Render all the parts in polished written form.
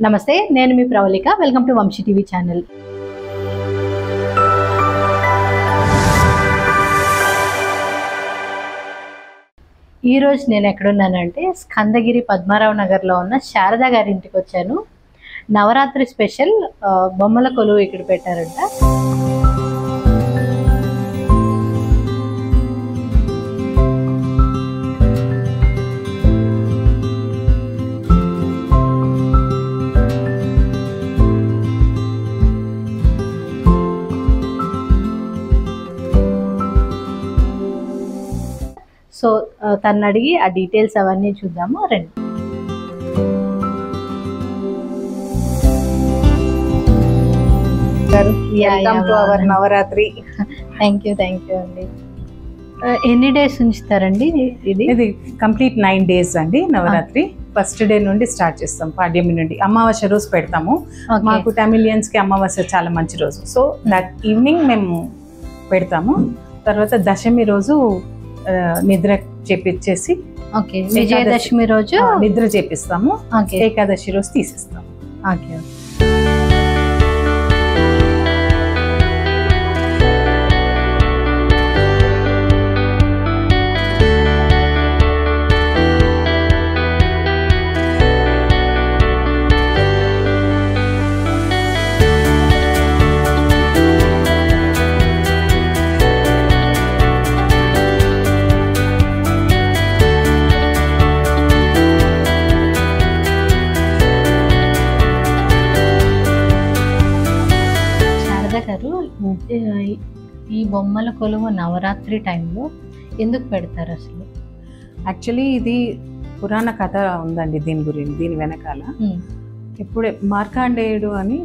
నమస్తే, నేను మీ Pravalika. Welcome to Vamsi TV channel. ఈరోజు నేను ఎక్కడున్నానంటే స్కందగిరి పద్మారావు నగర్లో ఉన్న శారదా గారి ఇంటికి వచ్చాను. నవరాత్రి స్పెషల్ బొమ్మల కొలువు ఇక్కడ పెట్టారంట. సో తను అడిగి ఆ డీటెయిల్స్ అవన్నీ చూద్దాము రండి. Welcome to our Navaratri. Thank you అండి. ఎన్ని డేస్ ఉంచుతారండి? ఇది కంప్లీట్ 9 days అండి నవరాత్రి. ఫస్ట్ డే నుండి స్టార్ట్ చేస్తాం, పాడ్యమి నుండి. అమావాస్య రోజు పెడతాము. మాకు తమిళియన్స్ కి అమావాస్య చాలా మంచి రోజు. సో దట్ ఈవినింగ్ మేము పెడతాము. తర్వాత దశమి రోజు నిద్ర చేపించేసి, విజయదశమి రోజు నిద్ర చేపిస్తాము. ఏకాదశి రోజు తీసేస్తాం. గారు, ఈ బొమ్మల కొలువు నవరాత్రి టైంలో ఎందుకు పెడతారు అసలు? యాక్చువల్లీ ఇది పురాణ కథ ఉందండి దీని వెనకాల. ఇప్పుడే మార్కాండేయుడు అని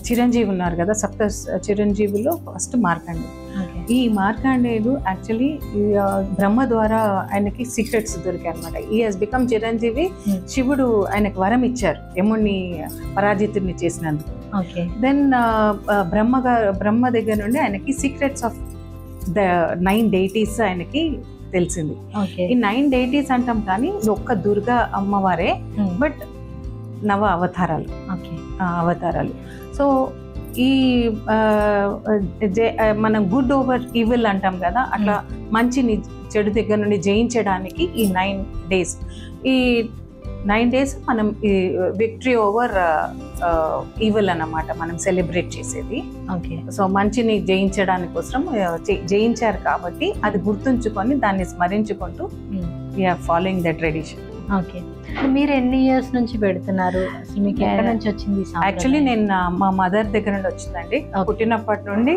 చిరంజీవి ఉన్నారు కదా, సప్త చిరంజీవులో ఫస్ట్ మార్కాండేయుడు. ఈ మార్కాండేయుడు యాక్చువల్లీ బ్రహ్మ ద్వారా ఆయనకి సీక్రెట్స్ దొరికాయి అనమాట. ఈ హెస్ బికమ్ చిరంజీవి. శివుడు ఆయనకు వరం ఇచ్చారు యముణ్ణి పరాజితుడిని చేసినందుకు. దెన్ బ్రహ్మ దగ్గర నుండి ఆయనకి సీక్రెట్స్ ఆఫ్ ద 9 deities ఆయనకి తెలిసింది. ఈ 9 deities అంటాం కానీ ఒక్క దుర్గా అమ్మవారే, బట్ నవ అవతారాలు. సో ఈ మనం గుడ్ ఓవర్ ఈవిల్ అంటాం కదా, అట్లా మంచిని చెడు దగ్గర నుండి జయించడానికి ఈ 9 days, ఈ 9 days మనం ఈ విక్టరీ ఓవర్ ఈవిల్ అన్నమాట మనం సెలబ్రేట్ చేసేది. సో మంచిని జయించడానికి కోసం జయించారు కాబట్టి అది గుర్తుంచుకొని దాన్ని స్మరించుకుంటూ వీఆర్ ఫాలోయింగ్ ద ట్రెడిషన్. మీరు ఎన్ని ఇయర్స్ నుంచి పెడుతున్నారు? అసలు మీకు ఎక్కడి నుంచి వచ్చింది? యాక్చువల్లీ నేను మా మదర్ దగ్గర నుండి వచ్చిందండి. పుట్టినప్పటి నుండి,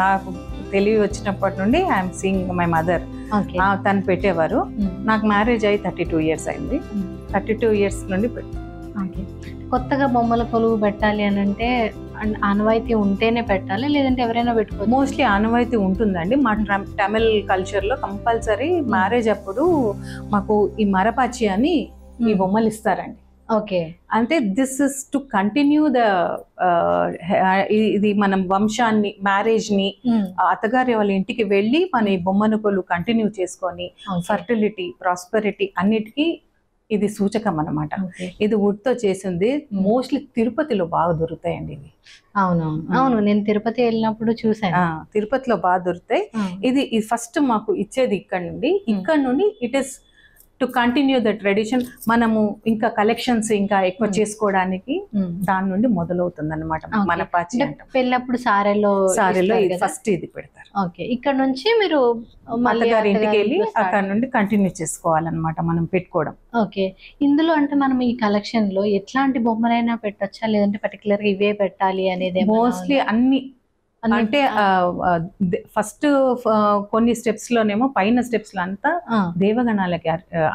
నాకు తెలివి వచ్చినప్పటి నుండి ఐఎమ్ సీయింగ్ మై మదర్. తను పెట్టేవారు. నాకు మ్యారేజ్ అయ్యి 32 years అయింది. 32 years నుండి కొత్తగా బొమ్మల కొలువు పెట్టాలి అని అంటే ఆనవాయితీ ఉంటేనే పెట్టాలి, లేదంటే ఎవరైనా పెట్టుకోవచ్చు? మోస్ట్లీ ఆనవాయితీ ఉంటుందండి. మా తమిళ్ కల్చర్లో కంపల్సరీ మ్యారేజ్ అప్పుడు మాకు ఈ మరపాచి అని ఈ బొమ్మలు ఇస్తారండి. అంటే this is to continue the ఇది మనం వంశాన్ని, మ్యారేజ్ ని, అత్తగారి వాళ్ళ ఇంటికి వెళ్ళి మన ఈ బొమ్మల కొలువు కంటిన్యూ చేసుకొని ఫర్టిలిటీ, ప్రాస్పెరిటీ అన్నిటికీ ఇది సూచకం అన్నమాట. ఇది వుడ్ తో చేసింది. మోస్ట్లీ తిరుపతిలో బాగా దొరుకుతాయండి ఇవి. అవును, నేను తిరుపతి వెళ్ళినప్పుడు చూసాను. తిరుపతిలో బాగా దొరుకుతాయి. ఇది ఫస్ట్ మాకు ఇచ్చేది ఇక్కడ నుండి it is to continue the tradition. మనము ఇంకా కలెక్షన్స్ ఇంకా ఎక్కువ చేసుకోవడానికి దాని నుండి మొదలవుతుంది అనమాట. మన పాచి పెళ్ళప్పుడు సారెలో ఫస్ట్ ఇది పెడతారు. ఇక్కడ నుంచి మీరు అత్తగారి ఇంటికి వెళ్ళి అక్కడ నుండి కంటిన్యూ చేసుకోవాలన్నమాట మనం పెట్టుకోవడం. ఇందులో అంటే మనం ఈ కలెక్షన్ లో ఎట్లాంటి బొమ్మలైనా పెట్టచ్చా, లేదంటే పర్టికులర్ గా ఇవే పెట్టాలి అనేది? మోస్ట్లీ అన్ని అంటే ఫస్ట్ కొన్ని స్టెప్స్ లోనేమో పైన స్టెప్స్ లో అంతా దేవగణాలకి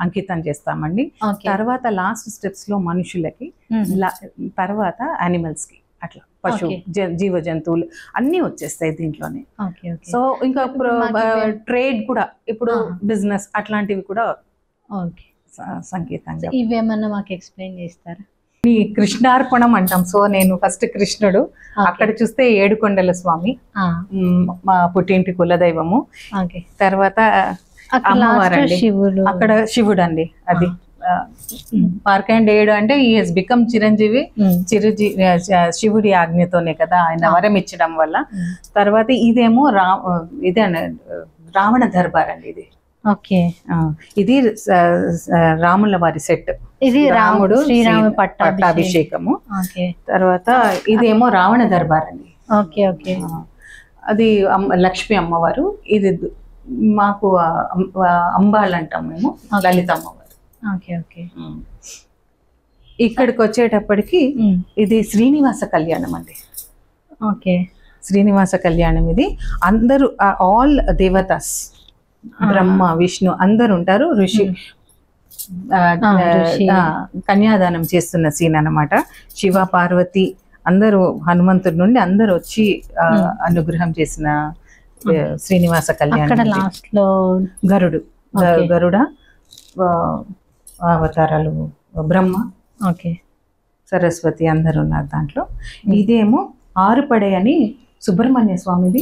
అంకితం చేస్తామండి. తర్వాత లాస్ట్ స్టెప్స్ లో మనుషులకి, తర్వాత యానిమల్స్ కి, అట్లా పశు జీవ జంతువులు అన్ని వచ్చేస్తాయి దీంట్లోనే. సో ఇంకా ట్రేడ్ కూడా, ఇప్పుడు బిజినెస్ అట్లాంటివి కూడా సంకేతంగా. ఇవేమన్నా మాకు ఎక్స్ప్లెయిన్ చేస్తారా? కృష్ణార్పణం అంటాం. సో నేను ఫస్ట్ కృష్ణుడు, అక్కడ చూస్తే ఏడుకొండల స్వామి మా పుట్టింటి కులదైవము. తర్వాత అమ్మవారండి, అక్కడ శివుడు అండి. అది మార్కండేయుడు అంటే ఈ హెస్ బికమ్ చిరంజీవి. శివుడి ఆజ్ఞతోనే కదా ఆయన వరం ఇచ్చడం వల్ల. తర్వాత ఇదేమో ఇదే రావణ దర్బార్ అండి ఇది. ఓకే, ఇది రాముల వారి సెట్. ఇది రాముడు శ్రీరామ పట్టాభిషేకము. తర్వాత ఇదేమో రావణ దర్బార్ అండి. ఓకే ఓకే, అది లక్ష్మీ అమ్మవారు. ఇది మాకు అంబాళ్ళు అంటాం మేము, లలిత అమ్మవారు. Okay okay. ఇక్కడికి వచ్చేటప్పటికి ఇది శ్రీనివాస కళ్యాణం అండి. ఓకే, శ్రీనివాస కళ్యాణం ఇది. అందరూ ఆల్ దేవతాస్, బ్రహ్మ విష్ణు అందరు ఉంటారు. ఋషి కన్యాదానం చేస్తున్న సీన్ అన్నమాట. శివ పార్వతి అందరూ, హనుమంతుడి నుండి అందరు వచ్చి అనుగ్రహం చేసిన శ్రీనివాస కళ్యాణం. లాస్ట్ లో గరుడ అవతారాలు, బ్రహ్మ, ఓకే, సరస్వతి అందరు ఉన్నారు దాంట్లో. ఇదేమో ఆరుపడే అని సుబ్రహ్మణ్య స్వామిది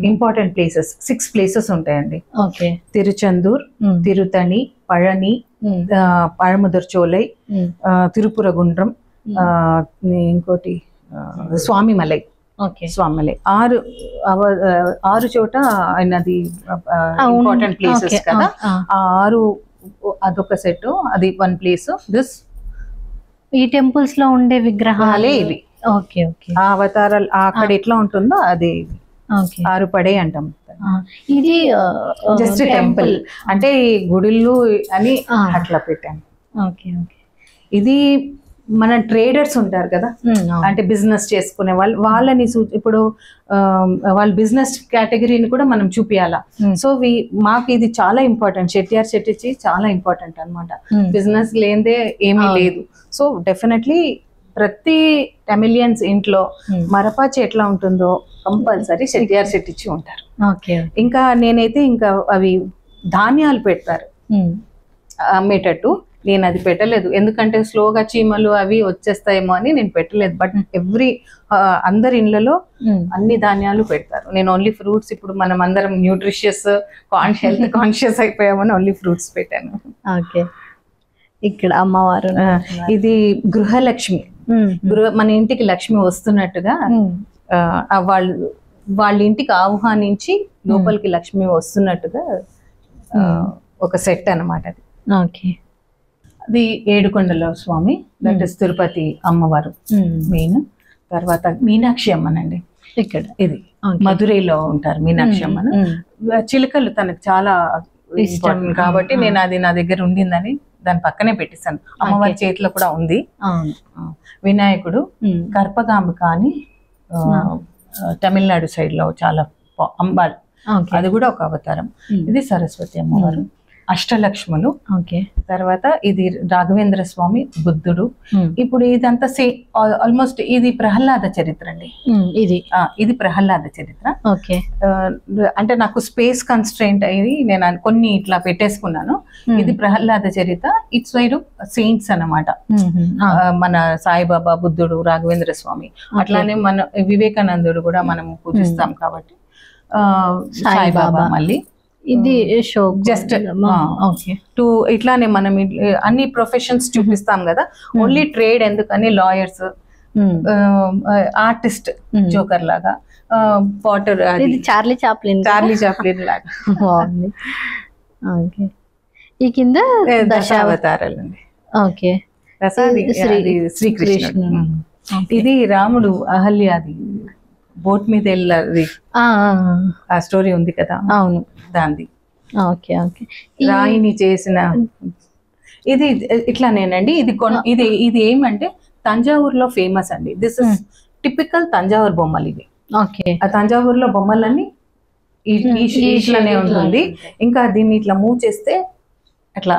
ఇంపార్టెంట్ ప్లేసెస్ 6 ప్లేసెస్ ఉంటాయండి. ఓకే, తిరుచందూర్, తిరుతణి, పళని, పഴముదర్చోలై, తిరుపురగుండ్రం, ఇంకోటి స్వామిమలై. స్వామిమలై. 6 చోట ఆయనది ఇంపార్టెంట్ ప్లేసెస్ కదా. ఆ 6 అదొక సెట్, అది 1 ప్లేస్. ఈ టెంపుల్స్ లో ఉండే విగ్రహాలే ఇవి. ఓకే ఓకే, ఆ అవతారాలు అక్కడ ఎట్లా ఉంటుందో అది ఆరుపడే అంటాం. ఇది జస్ట్ టెంపుల్ అంటే గుడిళ్ళు అని అట్లా పెట్టాం. Okay okay. ఇది మన ట్రేడర్స్ ఉంటారు కదా, అంటే బిజినెస్ చేసుకునే వాళ్ళని ఇప్పుడు వాళ్ళ బిజినెస్ కేటగిరీని కూడా మనం చూపియాలా. సో మాకు ఇది చాలా ఇంపార్టెంట్. చెట్టియార్ చెట్టిచి చాలా ఇంపార్టెంట్ అనమాట. బిజినెస్ లేదే ఏమీ లేదు. సో డెఫినెట్లీ ప్రతి టెమిలియన్స్ ఇంట్లో మరపాచి ఎట్లా ఉంటుందో కంపల్సరీ చెట్టియార్ చెట్టించి ఉంటారు. ఇంకా నేనైతే ఇంకా అవి ధాన్యాలు పెడతారు అమ్మేటట్టు. నేను అది పెట్టలేదు, ఎందుకంటే స్లోగా చీమలు అవి వచ్చేస్తాయేమో అని నేను పెట్టలేదు. బట్ అందరి ఇళ్లలో అన్ని ధాన్యాలు పెడతారు. నేను ఓన్లీ ఫ్రూట్స్, ఇప్పుడు మనం అందరం న్యూట్రిషియస్ హెల్త్ కాన్షియస్ అయిపోయామని ఓన్లీ ఫ్రూట్స్ పెట్టాను. ఓకే, ఇక్కడ అమ్మవారు. ఇది గృహలక్ష్మి. మన ఇంటికి లక్ష్మి వస్తున్నట్టుగా వాళ్ళ ఇంటికి ఆహ్వానించి లోపలికి లక్ష్మి వస్తున్నట్టుగా ఒక సెట్ అన్నమాట అది. ఓకే, అది ఏడుకొండల స్వామి, దట్ ఇస్ తిరుపతి అమ్మవారు మెయిన్. తర్వాత మీనాక్షి అమ్మనండి ఇక్కడ. ఇది మధురైలో ఉంటారు మీనాక్షి అమ్మను. చిలుకలు తనకు చాలా ఇష్టం కాబట్టి నేను అది నా దగ్గర ఉండిందని దాని పక్కనే పెట్టేశాను. అమ్మవారి చేతిలో కూడా ఉంది. వినాయకుడు కర్పగాంబిక అని తమిళనాడు సైడ్ లో చాలా అంబాల్, అది కూడా ఒక అవతారం. ఇది సరస్వతి అమ్మవారు. అష్టలక్ష్ములు. తర్వాత ఇది రాఘవేంద్ర స్వామి, బుద్ధుడు. ఇప్పుడు ఇదంతా ఆల్మోస్ట్ ఇది ప్రహ్లాద చరిత్ర అండి. ఇది ప్రహ్లాద చరిత్ర. అంటే నాకు స్పేస్ కన్స్ట్రెయింట్ అయ్యి నేను కొన్ని ఇట్లా పెట్టేసుకున్నాను. ఇది ప్రహ్లాద చరిత్ర. ఇట్స్ వైరు సెయింట్స్ అన్నమాట. మన సాయిబాబా, బుద్ధుడు, రాఘవేంద్ర స్వామి, అట్లానే మన వివేకానందుడు కూడా మనం పూజిస్తాం కాబట్టి సాయిబాబా. మళ్ళీ ఇది షో జస్ట్ ఇట్లానే మనం అన్ని ప్రొఫెషన్స్ చూపిస్తాం కదా. ఓన్లీ ట్రేడ్ ఎందుకని లాయర్స్, ఆర్టిస్ట్, జోకర్ లాగా, పాటర్, చార్లీ చాప్లిన్ లాగా. ఈ కింద దశావతారాలు అండి. ఓకే, శ్రీకృష్ణుడు. ఇది రాముడు అహల్యాది బోట్ మీద వెళ్ళది ఆ స్టోరీ ఉంది కదా. అవును, దాంది. Okay okay. రాయిని చేసిన ఇది ఇట్లానేనండి. ఇది ఏమంటే తంజావూరులో ఫేమస్ అండి. దిస్ ఇస్ టిపికల్ తంజావూరు బొమ్మలు ఇవి. ఓకే, ఆ తంజావూరులో బొమ్మలన్నీ ఇట్లానే ఉంటుంది. ఇంకా దీన్ని ఇట్లా మూవ్ చేస్తే అట్లా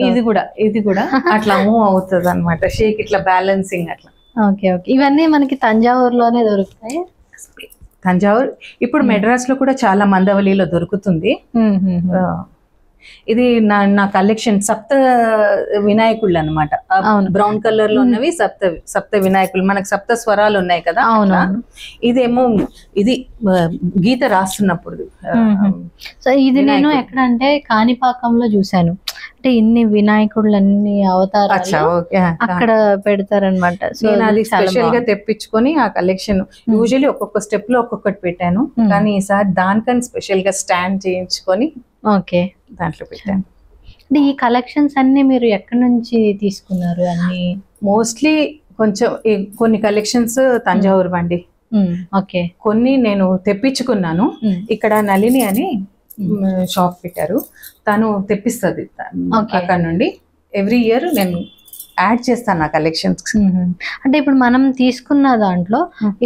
ఇది కూడా అట్లా మూవ్ అవుతుంది అనమాట. షేక్ ఇట్లా బ్యాలెన్సింగ్ అట్లా. Okay okay. ఇవన్నీ మనకి తంజావూరులోనే దొరుకుతాయి. తంజావూరు ఇప్పుడు మెడ్రాస్ లో కూడా చాలా మందవలిలో దొరుకుతుంది. ఇది నా కలెక్షన్ సప్త వినాయకుళ్ళు అనమాట. బ్రౌన్ కలర్ లో ఉన్నవి సప్త వినాయకులు. మనకు సప్త స్వరాలు ఉన్నాయి కదా. ఇదేమో ఇది గీత రాస్తున్నప్పుడు. సో ఇది నేను ఎక్కడంటే కాణిపాకంలో చూసాను. అంటే ఇన్ని వినాయకుళ్ళు అన్ని అవతారాలు అక్కడ పెడతారనమాట. సో అది స్పెషల్ గా తెప్పించుకొని ఆ కలెక్షన్ యూజువల్లీ ఒక్కొక్క స్టెప్ లో ఒక్కొక్కటి పెట్టాను. కానీ ఈసారి దానికని స్పెషల్ గా స్టాండ్ చేయించుకొని ఓకే దాంట్లో పెట్టాను. అంటే ఈ కలెక్షన్స్ అన్ని మీరు ఎక్కడి నుంచి తీసుకున్నారు? అన్ని మోస్ట్లీ కొంచెం కొన్ని కలెక్షన్స్ తంజావూరు అండి. ఓకే. కొన్ని నేను తెప్పించుకున్నాను. ఇక్కడ నళిని అని షాప్ పెట్టారు, తను తెప్పిస్తుంది అక్కడ నుండి. ఎవ్రీ ఇయర్ నేను యాడ్ చేస్తాను ఆ కలెక్షన్స్. అంటే ఇప్పుడు మనం తీసుకున్న దాంట్లో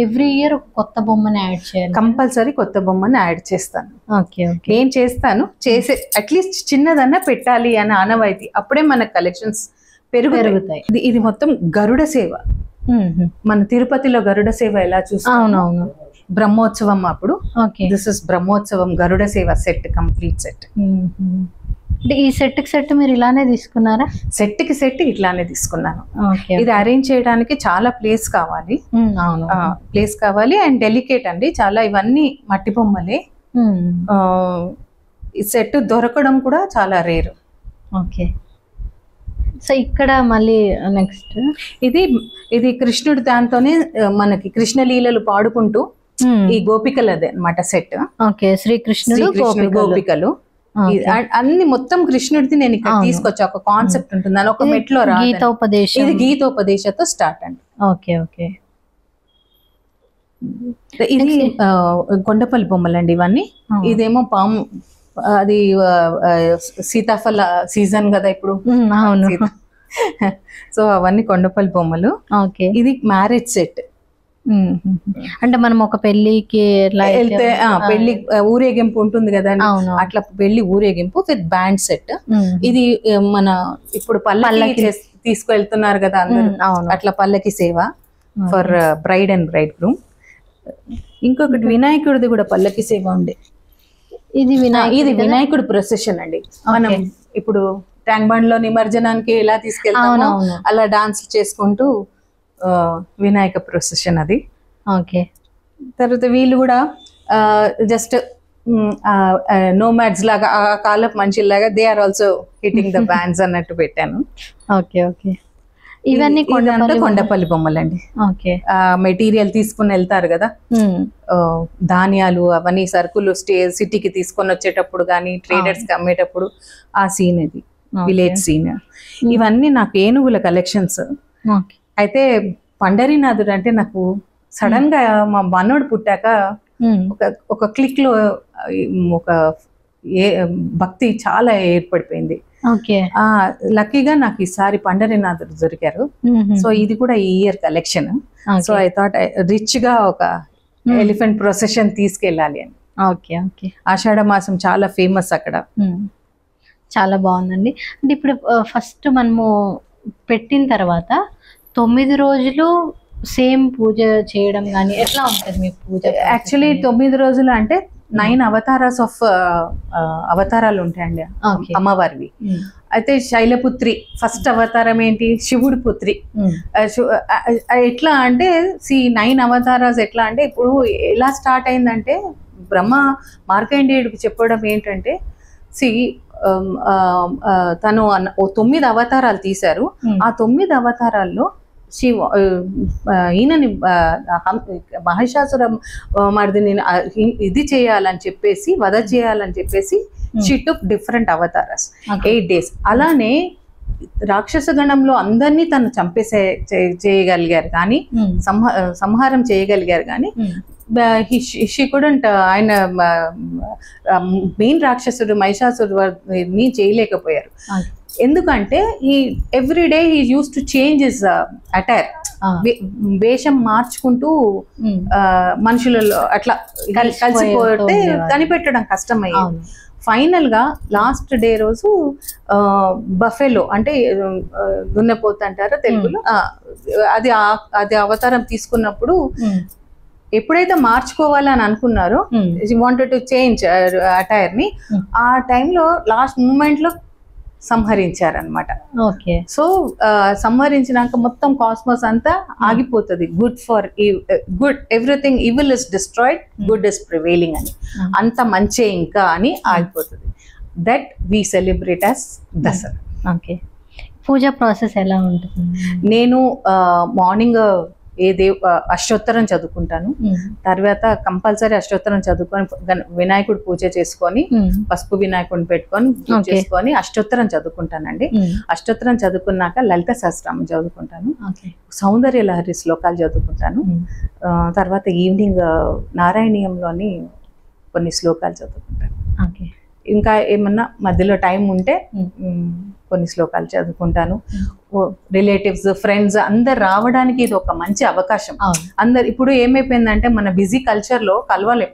ఎవ్రీ ఇయర్ కొత్త బొమ్మని యాడ్ చేయాలి, కంపల్సరీ కొత్త బొమ్మని యాడ్ చేస్తాను. Okay okay. నేను చేస్తాను, చేసే అట్లీస్ట్ చిన్నదన్నా పెట్టాలి అని ఆనవాయితీ. అప్పుడే మన కలెక్షన్స్ పెరుగుతాయి. ఇది మొత్తం గరుడ సేవ. మన తిరుపతిలో గరుడ సేవ ఎలా చూస్తాం, అవునవును, బ్రహ్మోత్సవం అప్పుడు. దిస్ ఇస్ బ్రహ్మోత్సవం గరుడ సేవ సెట్, కంప్లీట్ సెట్. అంటే ఈ సెట్ కి సెట్ మీరు ఇలానే తీసుకున్నారా? సెట్ కి సెట్ ఇట్లానే తీసుకున్నాను. ఇది అరేంజ్ చేయడానికి చాలా ప్లేస్ కావాలి. ప్లేస్ కావాలి అండ్ డెలికేట్ అండి చాలా. ఇవన్నీ మట్టి బొమ్మలే. ఈ సెట్ దొరకడం కూడా చాలా రేరు. ఓకే. సో ఇక్కడ మళ్ళీ నెక్స్ట్ ఇది కృష్ణుడు, దాంతోనే మనకి కృష్ణ లీలలు పాడుకుంటూ ఈ గోపికలదే అన్నమాట సెట్. ఓకే. శ్రీకృష్ణుడు గోపికలు అన్ని మొత్తం కృష్ణుడిది నేను ఇక్కడ తీసుకొచ్చా. ఒక కాన్సెప్ట్ ఉంటుంది, అని ఒక మెట్లో గీతోపదేశం. ఇది గీతోపదేశతో స్టార్ట్ అండి. Okay okay. ఇది కొండపల్లి బొమ్మలండి ఇవన్నీ. ఇదేమో పాము, అది సీతాఫల సీజన్ కదా ఇప్పుడు. సో అవన్నీ కొండపల్లి బొమ్మలు. ఓకే. ఇది మ్యారేజ్ సెట్. అంటే మనం ఒక పెళ్లికి వెళ్తే పెళ్లి ఊరేగింపు ఉంటుంది కదా, అట్లా పెళ్లి ఊరేగింపు విత్ బ్యాండ్ సెట్. ఇది మన ఇప్పుడు పల్లకి తీసుకువెళ్తున్నారు కదా అందరూ, అట్లా పల్లకి సేవ for bride and braid groom. ఇంకొకటి వినాయకుడిది కూడా పల్లకి సేవ ఉండే. ఇది వినాయకుడు ప్రొసెషన్ అండి. మనం ఇప్పుడు ట్యాంక్ బండ్ లో నిమజ్జనానికి ఎలా తీసుకెళ్తామో అలా డాన్స్ చేసుకుంటూ వినాయక ప్రొసెషన్ అది. ఓకే. తర్వాత వీళ్ళు కూడా జస్ట్ నోమాడ్స్ లాగా, ఆ కాలపు మనుషుల్లాగా they are also hitting the bands అన్నట్టు పెట్టాను. Okay okay. ఇవన్నీ కొండపల్లి బొమ్మలండి. ఓకే. మెటీరియల్ తీసుకుని వెళ్తారు కదా, ధాన్యాలు అవన్నీ సరుకులు సిటీకి తీసుకొని వచ్చేటప్పుడు కానీ ట్రేడర్స్ కి అమ్మేటప్పుడు ఆ సీన్, ఇది విలేజ్ సీన్. ఇవన్నీ నాకు ఏనుగుల కలెక్షన్స్. అయితే పండరీనాథుడు అంటే నాకు సడన్ గా మా మనోడు పుట్టాక ఒక క్లిక్ లో ఒక భక్తి చాలా ఏర్పడిపోయింది. లక్కీగా నాకు ఈసారి పండరీనాథుడు దొరికారు. సో ఇది కూడా ఈ year collection. So I thought rich గా ఒక ఎలిఫెంట్ ప్రొసెషన్ తీసుకెళ్ళాలి అని. Okay okay. ఆషాఢ మాసం చాలా ఫేమస్ అక్కడ. చాలా బాగుందండి. అంటే ఇప్పుడు ఫస్ట్ మనము పెట్టిన తర్వాత 9 రోజులు సేమ్ పూజ చేయడం కానీ ఎట్లా ఉంటుంది మీ పూజ? యాక్చువల్లీ 9 రోజులు అంటే 9 అవతారాస్ ఆఫ్ అవతారాలు ఉంటాయండి అమ్మవారివి. అయితే శైలపుత్రి ఫస్ట్ అవతారం ఏంటి? శివుడి పుత్రి. ఎట్లా అంటే 9 అవతారాస్ ఎట్లా అంటే ఇప్పుడు ఎలా స్టార్ట్ అయిందంటే బ్రహ్మ మార్కండేయుడికి చెప్పడం ఏంటంటే తను 9 అవతారాలు తీశారు. ఆ 9 అవతారాల్లో ఈయనని మహిషాసుర మర్దిని ఇది చేయాలని చెప్పేసి, వధ చేయాలని చెప్పేసి షీ టుక్ డిఫరెంట్ అవతారస్ 8 days. అలానే రాక్షస గణంలో అందరినీ తను చేయగలిగారు కానీ, సంహారం చేయగలిగారు కానీ షీ కుడెంట్, ఆయన మెయిన్ రాక్షసుడు మహిషాసురుని చేయలేకపోయారు. ఎందుకంటే ఈ everyday he use to change his attire, వేషం మార్చుకుంటూ మనుషులలో అట్లా కలిసిపోతే కనిపెట్టడం కష్టమయ్యింది. ఫైనల్ గా లాస్ట్ డే రోజు బఫెలో అంటే దున్నపోతు అంటారు తెలుగులో, అది అవతారం తీసుకున్నప్పుడు ఎప్పుడైతే మార్చుకోవాలని అనుకున్నారో వాంటెడ్ టు చేంజ్ అటైర్ ని, ఆ టైంలో లాస్ట్ మూమెంట్ లో సంహరించారనమాట. ఓకే. సో సంహరించినాక మొత్తం కాస్మోస్ అంతా ఆగిపోతుంది. Good everything evil is destroyed, good is prevailing అని, అంత మంచే ఇంకా అని ఆగిపోతుంది. That we celebrate as Dasara. Okay. Puja process ఎలా ఉంటుంది? నేను మార్నింగ్ అష్టోత్తరం చదువుకుంటాను. తర్వాత కంపల్సరీ అష్టోత్తరం చదువుకొని వినాయకుడు పూజ చేసుకొని పసుపు వినాయకుడిని పెట్టుకొని పూజ చేసుకొని అష్టోత్తరం చదువుకుంటానండి. అష్టోత్తరం చదువుకున్నాక లలిత సహస్రనామం చదువుకుంటాను, సౌందర్య లహరి శ్లోకాలు చదువుకుంటాను. తర్వాత ఈవినింగ్ నారాయణీయంలోని కొన్ని శ్లోకాలు చదువుకుంటాను. ఇంకా ఏమన్నా మధ్యలో టైం ఉంటే కొన్ని శ్లోకాలు చదువుకుంటాను. రిలేటివ్స్, ఫ్రెండ్స్ అందరు రావడానికి ఇది ఒక మంచి అవకాశం. అందరు ఇప్పుడు ఏమైపోయిందంటే మన బిజీ కల్చర్ లో కలవలేం,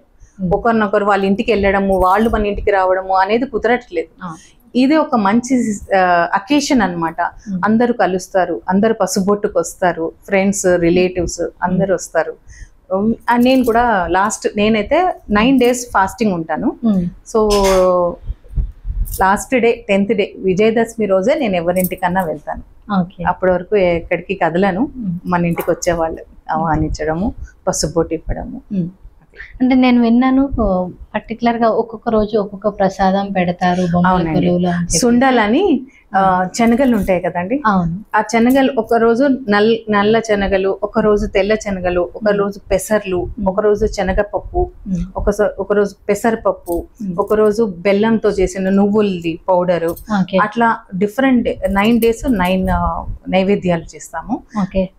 ఒకరినొకరు వాళ్ళ ఇంటికి వెళ్ళడము, వాళ్ళు మన ఇంటికి రావడము అనేది కుదరట్లేదు. ఇది ఒక మంచి అకేషన్ అన్నమాట. అందరూ కలుస్తారు, అందరు పసుబొట్టుకు వస్తారు, ఫ్రెండ్స్, రిలేటివ్స్ అందరు వస్తారు. నేను కూడా నేనైతే 9 days ఫాస్టింగ్ ఉంటాను. So last day 10th day Vijayadashami రోజే నేను ఎవరింటికన్నా వెళ్తాను. అప్పటి వరకు ఎక్కడికి కదలను. మన ఇంటికి వచ్చేవాళ్ళు ఆహ్వానించడము, పసుబొట్టు ఇవ్వడము. అంటే నేను విన్నాను పర్టికులర్ గా ఒక్కొక్క రోజు ఒక్కొక్క ప్రసాదం పెడతారు. సుండలని శనగలు ఉంటాయి కదండి, ఆ శనగలు ఒక రోజు నల్ల శనగలు, ఒక రోజు తెల్ల శనగలు, ఒక రోజు పెసర్లు, ఒక రోజు శనగపప్పు, ఒక రోజు పెసరపప్పు, ఒక రోజు బెల్లంతో చేసిన నువ్వులది పౌడరు, అట్లా డిఫరెంట్ 9 days 9 నైవేద్యాలు చేస్తాము.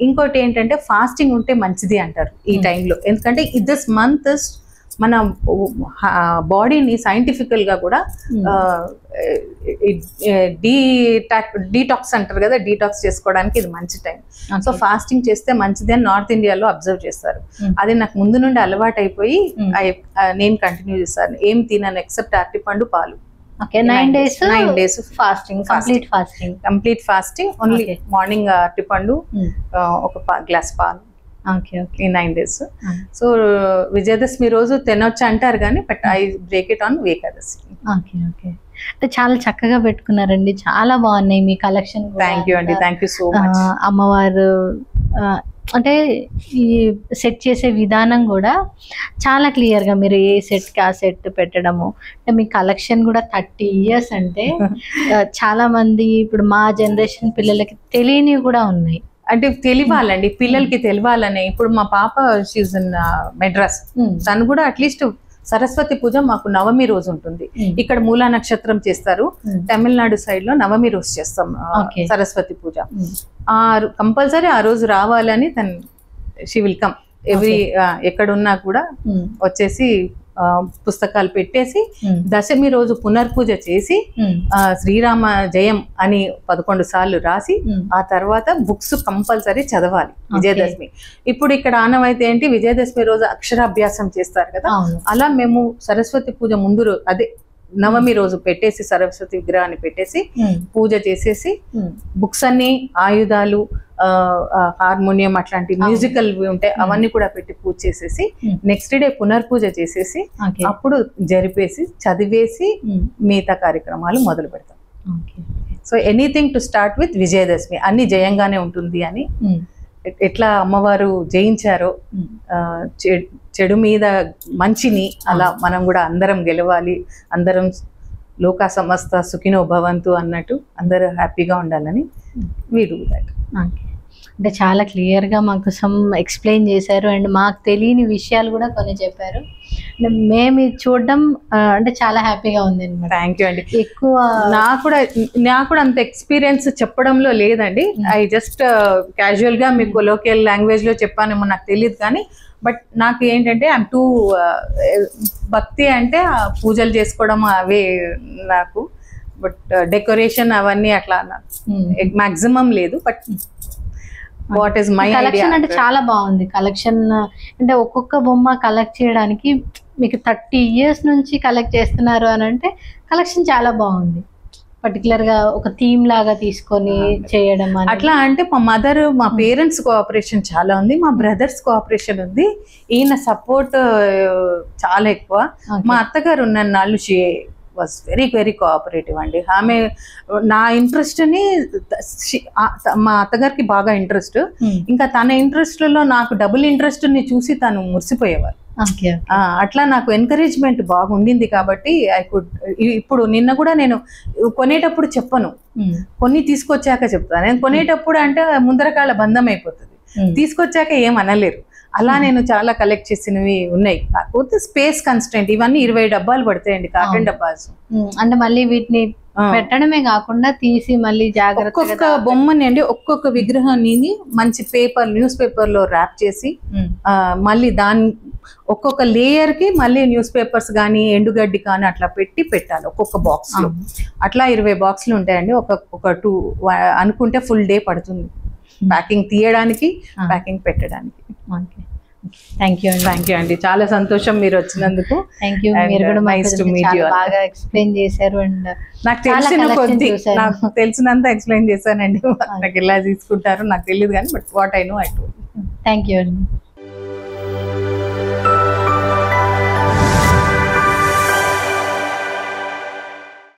ఇంకోటి ఏంటంటే ఫాస్టింగ్ ఉంటే మంచిది అంటారు ఈ టైంలో. ఎందుకంటే దిస్ మంత్ మన బాడీని సైంటిఫికల్ గా కూడా డీటాక్స్ అంటారు కదా, డీటాక్స్ చేసుకోవడానికి ఇది మంచి టైం. సో ఫాస్టింగ్ చేస్తే మంచిది అని నార్త్ ఇండియాలో అబ్జర్వ్ చేస్తారు. అది నాకు ముందు నుండి అలవాటు అయిపోయి నేను కంటిన్యూ చేస్తాను. ఏం తినను ఎక్సెప్ట్ అరటిపండు, పాలు. 9 days fasting, complete fasting. Only morning అరటిపండు, ఒక గ్లాస్ పాలు. ఈ 9 days. సో విజయదశమి రోజు తినొచ్చు అంటారు కానీ but I break it on Ekadashi. అంటే చాలా చక్కగా పెట్టుకున్నారండి, చాలా బాగున్నాయి మీ కలెక్షన్. థ్యాంక్ యూ అండి, థ్యాంక్ యూ సో మచ్. అమ్మవారు అంటే ఈ సెట్ చేసే విధానం కూడా చాలా క్లియర్గా, మీరు ఏ సెట్కి ఆ సెట్ పెట్టడము. అంటే మీ కలెక్షన్ కూడా 30 years అంటే చాలా మంది ఇప్పుడు మా జనరేషన్ పిల్లలకి తెలియనివి కూడా ఉన్నాయి. అంటే తెలియాలండి, పిల్లలకి తెలియాలని. ఇప్పుడు మా పాప షీజ్ ఇన్ మెడ్రాస్, తను కూడా అట్లీస్ట్ సరస్వతి పూజ మాకు నవమి రోజు ఉంటుంది. ఇక్కడ మూలా నక్షత్రం చేస్తారు, తమిళనాడు సైడ్ లో నవమి రోజు చేస్తాం సరస్వతి పూజ. కంపల్సరీ ఆ రోజు రావాలని తను షీ విల్ కమ్ ఎవ్రీ, ఎక్కడున్నా కూడా వచ్చేసి పుస్తకాలు పెట్టేసి దశమి రోజు పునర్పూజ చేసి శ్రీరామ జయం అని 11 సార్లు రాసి ఆ తర్వాత బుక్స్ కంపల్సరీ చదవాలి విజయదశమి. ఇప్పుడు ఇక్కడ ఆనవాయితీ ఏంటి, విజయదశమి రోజు అక్షరాభ్యాసం చేస్తారు కదా, అలా మేము సరస్వతి పూజ ముందు అదే నవమి రోజు పెట్టేసి సరస్వతి విగ్రహాన్ని పెట్టేసి పూజ చేసేసి బుక్స్ అన్ని, ఆయుధాలు, హార్మోనియం అట్లాంటి మ్యూజికల్ ఉంటాయి అవన్నీ కూడా పెట్టి పూజ చేసేసి నెక్స్ట్ డే పునర్పూజ చేసేసి అప్పుడు జరిపేసి చదివేసి మిగతా కార్యక్రమాలు మొదలు పెడతాం. So anything to start with Vijayadashami, అన్ని జయంగానే ఉంటుంది అని. ఎట్లా అమ్మవారు జయించారో చెడు మీద మంచిని, అలా మనం కూడా అందరం గెలవాలి, అందరం లోక సమస్త సుఖినో భవంతు అన్నట్టు అందరూ హ్యాపీగా ఉండాలని we do that. అంటే చాలా క్లియర్గా మాకు ఎక్స్ప్లెయిన్ చేశారు అండ్ మాకు తెలియని విషయాలు కూడా కొన్ని చెప్పారు. మేము చూడడం అంటే చాలా హ్యాపీగా ఉంది అనమాట. థ్యాంక్ యూ అండి. ఎక్కువ నాకు కూడా అంత ఎక్స్పీరియన్స్ చెప్పడంలో లేదండి. ఐ జస్ట్ క్యాజువల్ గా మీకు లోకల్ లాంగ్వేజ్ లో చెప్పానేమో నాకు తెలియదు, కానీ బట్ నాకు ఏంటంటే ఐమ్ టూ భక్తి అంటే పూజలు చేసుకోవడం అవే నాకు, బట్ డెకరేషన్ అవన్నీ అట్లా మాక్సిమం లేదు. But what is my collection అంటే చాలా బాగుంది. కలెక్షన్ అంటే ఒక్కొక్క బొమ్మ కలెక్ట్ చేయడానికి మీకు 30 years నుంచి కలెక్ట్ చేస్తున్నారు అని అంటే కలెక్షన్ చాలా బాగుంది. పర్టికులర్ గా ఒక థీమ్ లాగా తీసుకొని చేయడం అనేది. అట్లా అంటే మా మదర్, మా పేరెంట్స్ కోఆపరేషన్ చాలా ఉంది, మా బ్రదర్స్ కోఆపరేషన్ ఉంది, ఈయన సపోర్ట్ చాలా ఎక్కువ. మా అత్తగారు ఉన్న నాళ్ళు she was very very cooperative అండి. ఆమె నా ఇంట్రెస్ట్ ని, మా అత్తగారికి బాగా ఇంట్రెస్ట్, ఇంకా తన ఇంట్రెస్ట్ లో నాకు డబుల్ ఇంట్రెస్ట్ ని చూసి తను మురిసిపోయేవారు. అట్లా నాకు ఎంకరేజ్మెంట్ బాగుండింది కాబట్టి ఐ కుడ్. ఇప్పుడు నిన్న కూడా నేను కొనేటప్పుడు చెప్పను, కొన్ని తీసుకొచ్చాక చెప్తాను. నేను కొనేటప్పుడు అంటే ముందరకాల బంధం అయిపోతుంది, తీసుకొచ్చాక ఏం అనలేరు. అలా నేను చాలా కలెక్ట్ చేసినవి ఉన్నాయి. కాకపోతే స్పేస్ కన్స్టెంట్, ఇవన్నీ 20 డబ్బాలు పడతాయండి, కాటన్ డబ్బాస్. అంటే మళ్ళీ వీటిని పెట్టడమే కాకుండా తీసి మళ్ళీ జాగ్రత్తగా ఒక్కొక్క బొమ్మని అండి, ఒక్కొక్క విగ్రహాన్ని మంచి పేపర్, న్యూస్ పేపర్ లో ర్యాప్ చేసి మళ్ళీ దాని ఒక్కొక్క లేయర్ కి మళ్ళీ న్యూస్ పేపర్స్ కానీ ఎండుగడ్డి కానీ అట్లా పెట్టాలి ఒక్కొక్క బాక్స్ లో. అట్లా 20 బాక్సులు ఉంటాయండి. ఒక 2 అనుకుంటే ఫుల్ డే పడుతుంది ప్యాకింగ్ తీయడానికి, ప్యాకింగ్ పెట్టడానికి. థ్యాంక్ యూ అండి, చాలా సంతోషం మీరు వచ్చినందుకు. Thank you. మీరు కూడా బాగా ఎక్స్ప్లెయిన్ చేశారు. అండ్ నాకు తెలిసినంత ఎక్స్ప్లెయిన్ చేశానండి. నాకు ఎలా తీసుకుంటారో నాకు తెలియదు కానీ, but what I know I do. Thank you అండి.